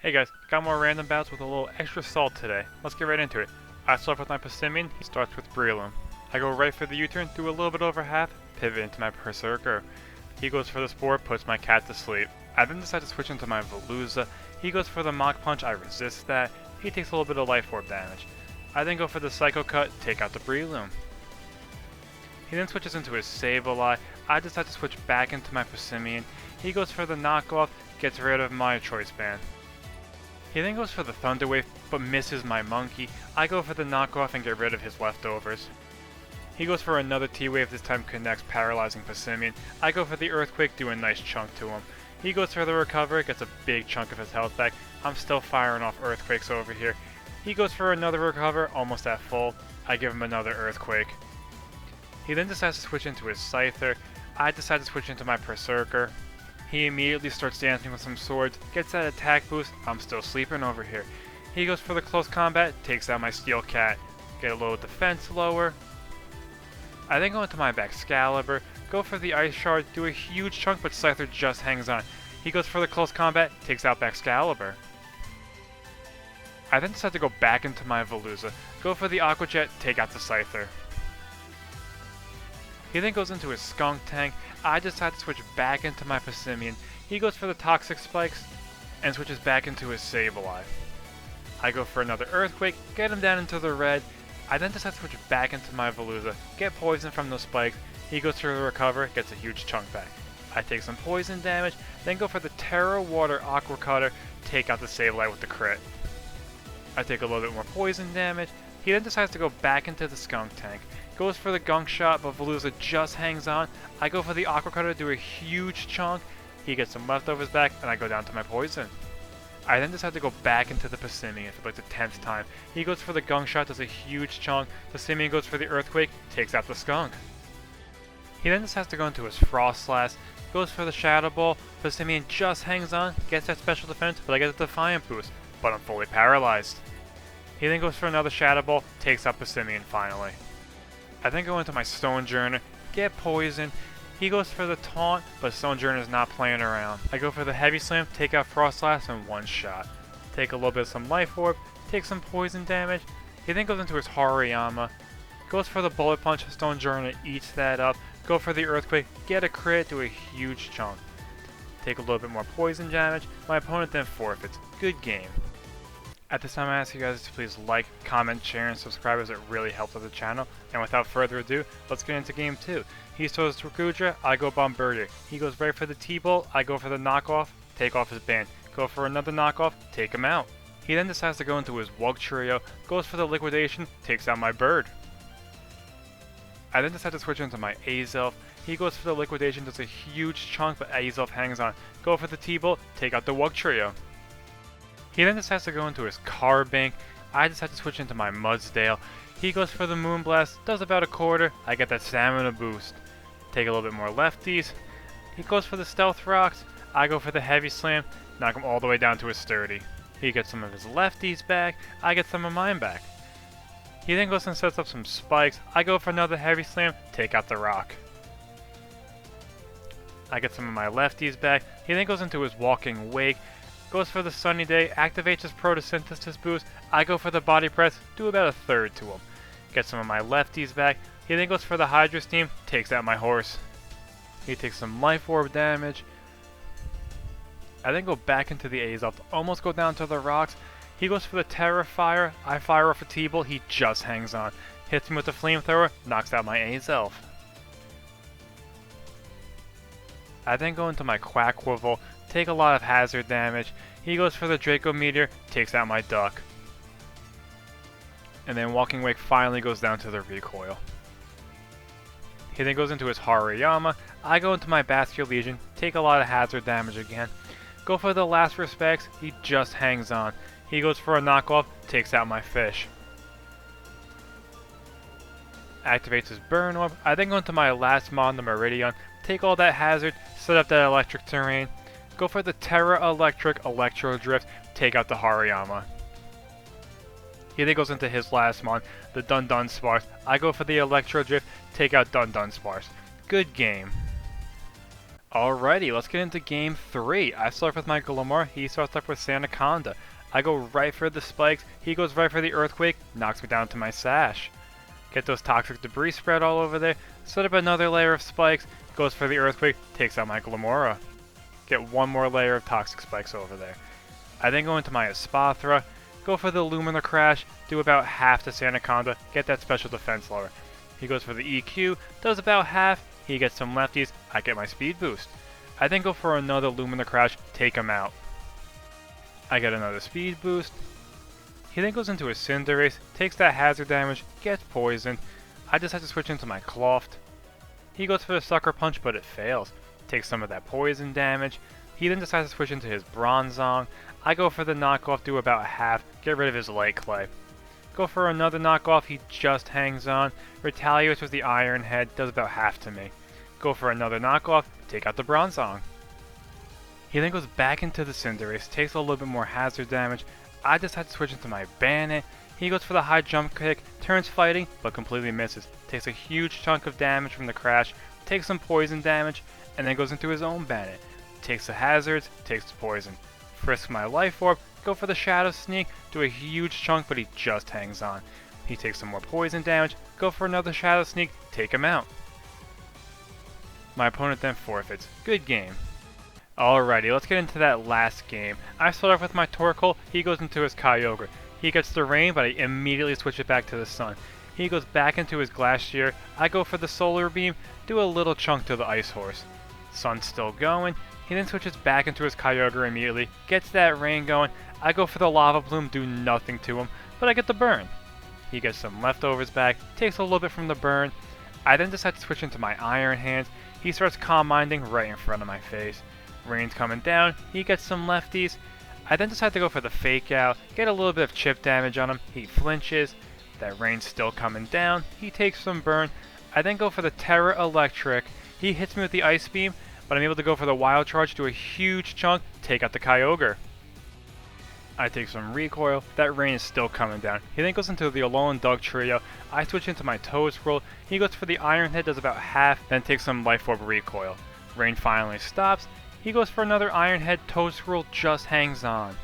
Hey guys, got more random bouts with a little extra salt today. Let's get right into it. I start with my Persimmon, he starts with Breloom. I go right for the U-turn, do a little bit over half, pivot into my Berserker. He goes for the Spore, puts my cat to sleep. I then decide to switch into my Veluza. He goes for the Mach Punch, I resist that. He takes a little bit of Life Orb damage. I then go for the Psycho Cut, take out the Breloom. He then switches into his Sableye. I decide to switch back into my Persimmon. He goes for the knockoff, gets rid of my Choice Band. He then goes for the Thunder Wave, but misses my Monkey. I go for the knockoff and get rid of his leftovers. He goes for another T-Wave, this time connects, paralyzing Persimmon. I go for the Earthquake, do a nice chunk to him. He goes for the Recover, gets a big chunk of his health back. I'm still firing off Earthquakes over here. He goes for another Recover, almost at full. I give him another Earthquake. He then decides to switch into his Scyther. I decide to switch into my Berserker. He immediately starts dancing with some swords, gets that attack boost. I'm still sleeping over here. He goes for the close combat, takes out my Steel Cat. Get a little defense lower. I then go into my Excalibur, go for the Ice Shard, do a huge chunk, but Scyther just hangs on. He goes for the close combat, takes out Excalibur. I then decide to go back into my Veluza, go for the Aqua Jet, take out the Scyther. He then goes into his Skunk Tank. I decide to switch back into my Persimmon. He goes for the Toxic Spikes and switches back into his Sableye. I go for another Earthquake, get him down into the red. I then decide to switch back into my Veluza, get poison from those spikes. He goes for the Recover, gets a huge chunk back. I take some poison damage, then go for the Terra Water Aqua Cutter, take out the Sableye with the crit. I take a little bit more poison damage. He then decides to go back into the Skunk Tank. Goes for the Gunk Shot, but Veluza just hangs on. I go for the Aqua Cutter, do a huge chunk. He gets some leftovers back, and I go down to my poison. I then decide to go back into the Persimmon for like the 10th time. He goes for the Gunk Shot, does a huge chunk. Persimmon goes for the Earthquake, takes out the Skunk. He then decides to go into his Frost Blast, goes for the Shadow Ball. Persimmon just hangs on, gets that special defense, but I get the Defiant boost, but I'm fully paralyzed. He then goes for another Shadow Ball, takes out Persimmon finally. I then go into my Stonejourner, get poison. He goes for the taunt, but Stonejourner is not playing around. I go for the Heavy Slam, take out Frost Blast in one shot. Take a little bit of some Life Orb, take some poison damage. He then goes into his Hariyama, goes for the Bullet Punch, Stonejourner eats that up. Go for the Earthquake, get a crit, do a huge chunk. Take a little bit more poison damage. My opponent then forfeits. Good game. At this time I ask you guys to please like, comment, share, and subscribe as it really helps with the channel. And without further ado, let's get into game 2. He throws Rakudra, I go Bombardier. He goes right for the T-Bolt, I go for the knockoff, take off his band. Go for another knockoff, take him out. He then decides to go into his Wugtrio, goes for the Liquidation, takes out my bird. I then decide to switch into my Azelf. He goes for the Liquidation, does a huge chunk, but Azelf hangs on. Go for the T-Bolt, take out the Wugtrio. He then decides to go into his Carbink. I decide to switch into my Mudsdale. He goes for the Moonblast, does about a quarter. I get that stamina boost. Take a little bit more lefties. He goes for the Stealth Rocks. I go for the Heavy Slam, knock him all the way down to his Sturdy. He gets some of his lefties back. I get some of mine back. He then goes and sets up some spikes. I go for another Heavy Slam, take out the rock. I get some of my lefties back. He then goes into his Walking Wake. Goes for the Sunny Day, activates his Photosynthesis boost. I go for the Body Press, do about a third to him. Get some of my lefties back. He then goes for the Hydro Steam, takes out my horse. He takes some Life Orb damage. I then go back into the Azelf to almost go down to the rocks. He goes for the Terra Fire. I fire off a T-Bolt, he just hangs on. Hits me with the Flamethrower, knocks out my Azelf. I then go into my Quackquival, take a lot of hazard damage. He goes for the Draco Meteor, takes out my Duck. And then Walking Wake finally goes down to the recoil. He then goes into his Hariyama. I go into my Bastion Legion, take a lot of hazard damage again. Go for the Last Respects, he just hangs on. He goes for a knockoff, takes out my fish. Activates his Burn Orb. I then go into my last mon, the Meridian, take all that hazard, set up that electric terrain. Go for the Terra Electric Electro Drift, take out the Hariyama. He then goes into his last mon, the Dun Dun Sparse. I go for the Electro Drift, take out Dun Dun Sparse. Good game. Alrighty, let's get into game 3. I start with my Glamor, he starts up with Sandaconda. I go right for the spikes, he goes right for the earthquake, knocks me down to my sash. Get those toxic debris spread all over there, set up another layer of spikes, goes for the earthquake, takes out my Glamora. Get one more layer of toxic spikes over there. I then go into my Espathra, go for the Luminar Crash, do about half to Sandaconda, get that special defense lower. He goes for the EQ, does about half, he gets some lefties, I get my speed boost. I then go for another Luminar Crash, take him out. I get another speed boost. He then goes into a Cinderace, takes that hazard damage, gets poisoned. I decide to switch into my Cloft. He goes for the Sucker Punch, but it fails. Takes some of that poison damage. He then decides to switch into his Bronzong. I go for the knockoff, do about half, get rid of his Light Clay. Go for another knockoff, he just hangs on. Retaliates with the Iron Head, does about half to me. Go for another knockoff, take out the Bronzong. He then goes back into the Cinderace, takes a little bit more hazard damage. I decide to switch into my Bandit. He goes for the high jump kick, turns fighting, but completely misses. Takes a huge chunk of damage from the crash, takes some poison damage, and then goes into his own Bandit. Takes the hazards, takes the poison. Frisk my Life Orb, go for the Shadow Sneak, do a huge chunk, but he just hangs on. He takes some more poison damage, go for another Shadow Sneak, take him out. My opponent then forfeits. Good game. Alrighty, let's get into that last game. I start off with my Torkoal, he goes into his Kyogre. He gets the rain, but I immediately switch it back to the sun. He goes back into his Glacier, I go for the Solar Beam, do a little chunk to the Ice Horse. Sun's still going, he then switches back into his Kyogre immediately, gets that rain going, I go for the Lava Plume, do nothing to him, but I get the burn. He gets some leftovers back, takes a little bit from the burn. I then decide to switch into my Iron Hands, he starts Calm Minding right in front of my face. Rain's coming down, he gets some lefties. I then decide to go for the Fake Out, get a little bit of chip damage on him, he flinches. That rain's still coming down, he takes some burn. I then go for the Terra Electric, he hits me with the Ice Beam, but I'm able to go for the Wild Charge, do a huge chunk, take out the Kyogre. I take some recoil, that rain is still coming down. He then goes into the Alolan Dugtrio, I switch into my Toedscroll, he goes for the Iron Head, does about half, then takes some Life Orb recoil. Rain finally stops, he goes for another Iron Head, Toedscroll just hangs on.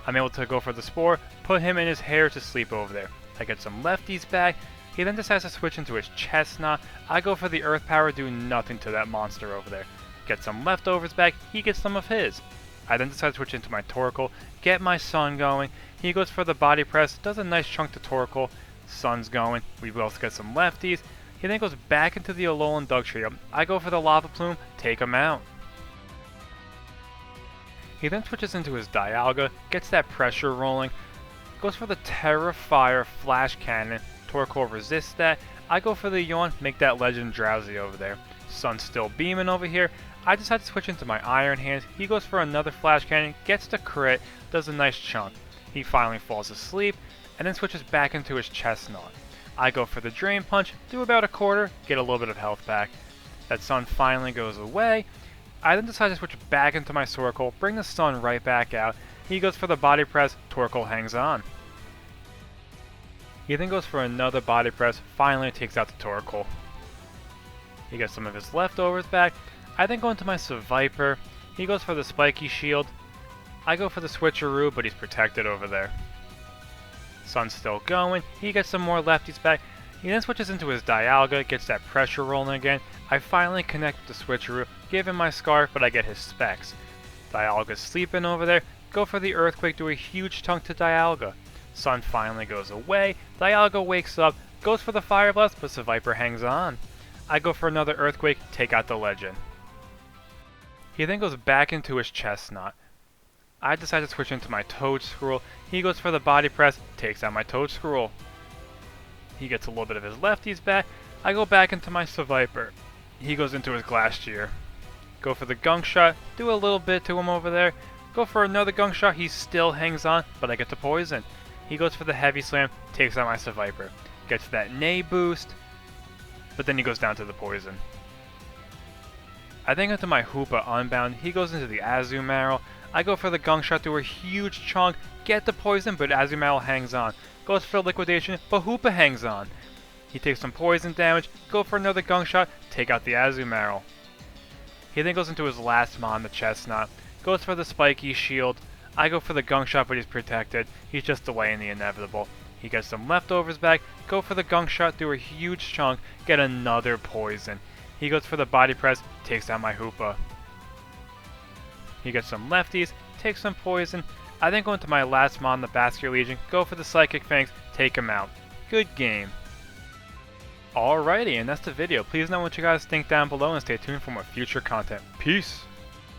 I'm able to go for the Spore, put him in his hair to sleep over there. I get some lefties back, he then decides to switch into his Chestnut, I go for the Earth Power, do nothing to that monster over there. Get some leftovers back, he gets some of his. I then decide to switch into my Torkoal, get my Sun going, he goes for the Body Press, does a nice chunk to Torkoal, Sun's going, we both get some lefties, he then goes back into the Alolan Dugtrio, I go for the Lava Plume, take him out. He then switches into his Dialga, gets that pressure rolling, goes for the Terra Fire Flash Cannon, Torkoal resists that, I go for the Yawn, make that Legend drowsy over there. Sun's still beaming over here, I decide to switch into my Iron Hands, he goes for another Flash Cannon, gets the crit, does a nice chunk. He finally falls asleep, and then switches back into his Chestnut. I go for the Drain Punch, do about a quarter, get a little bit of health back. That Sun finally goes away. I then decide to switch back into my Torkoal, bring the Sun right back out. He goes for the Body Press, Torkoal hangs on. He then goes for another Body Press, finally takes out the Torkoal. He gets some of his leftovers back. I then go into my Seviper, he goes for the Spiky Shield. I go for the Switcheroo, but he's protected over there. Sun's still going, he gets some more lefties back. He then switches into his Dialga, gets that pressure rolling again. I finally connect with the Switcheroo, give him my Scarf, but I get his Specs. Dialga's sleeping over there, go for the Earthquake, do a huge chunk to Dialga. Sun finally goes away, Dialga wakes up, goes for the Fire Blast, but Seviper hangs on. I go for another Earthquake, take out the Legend. He then goes back into his Chestnut. I decide to switch into my Toedscroll, he goes for the Body Press, takes out my Toedscroll. He gets a little bit of his lefties back, I go back into my Seviper. He goes into his Glacier. Go for the Gunk Shot, do a little bit to him over there. Go for another Gunk Shot, he still hangs on, but I get the poison. He goes for the Heavy Slam, takes out my Seviper. Gets that Neigh boost, but then he goes down to the poison. I then go to my Hoopa Unbound, he goes into the Azumarill. I go for the Gunk Shot, do a huge chunk, get the poison, but Azumarill hangs on. Goes for Liquidation, but Hoopa hangs on. He takes some poison damage, go for another Gunk Shot, take out the Azumarill. He then goes into his last mon, the Chestnut. Goes for the spiky shield. I go for the gunk shot, but he's protected. He's just delaying the inevitable. He gets some leftovers back, go for the gunk shot through a huge chunk, get another poison. He goes for the body press, takes out my Hoopa. He gets some lefties, takes some poison. I then go into my last mon, the Basket Legion, go for the Psychic Fangs, take him out. Good game. Alrighty, and that's the video. Please know what you guys think down below and stay tuned for more future content. Peace!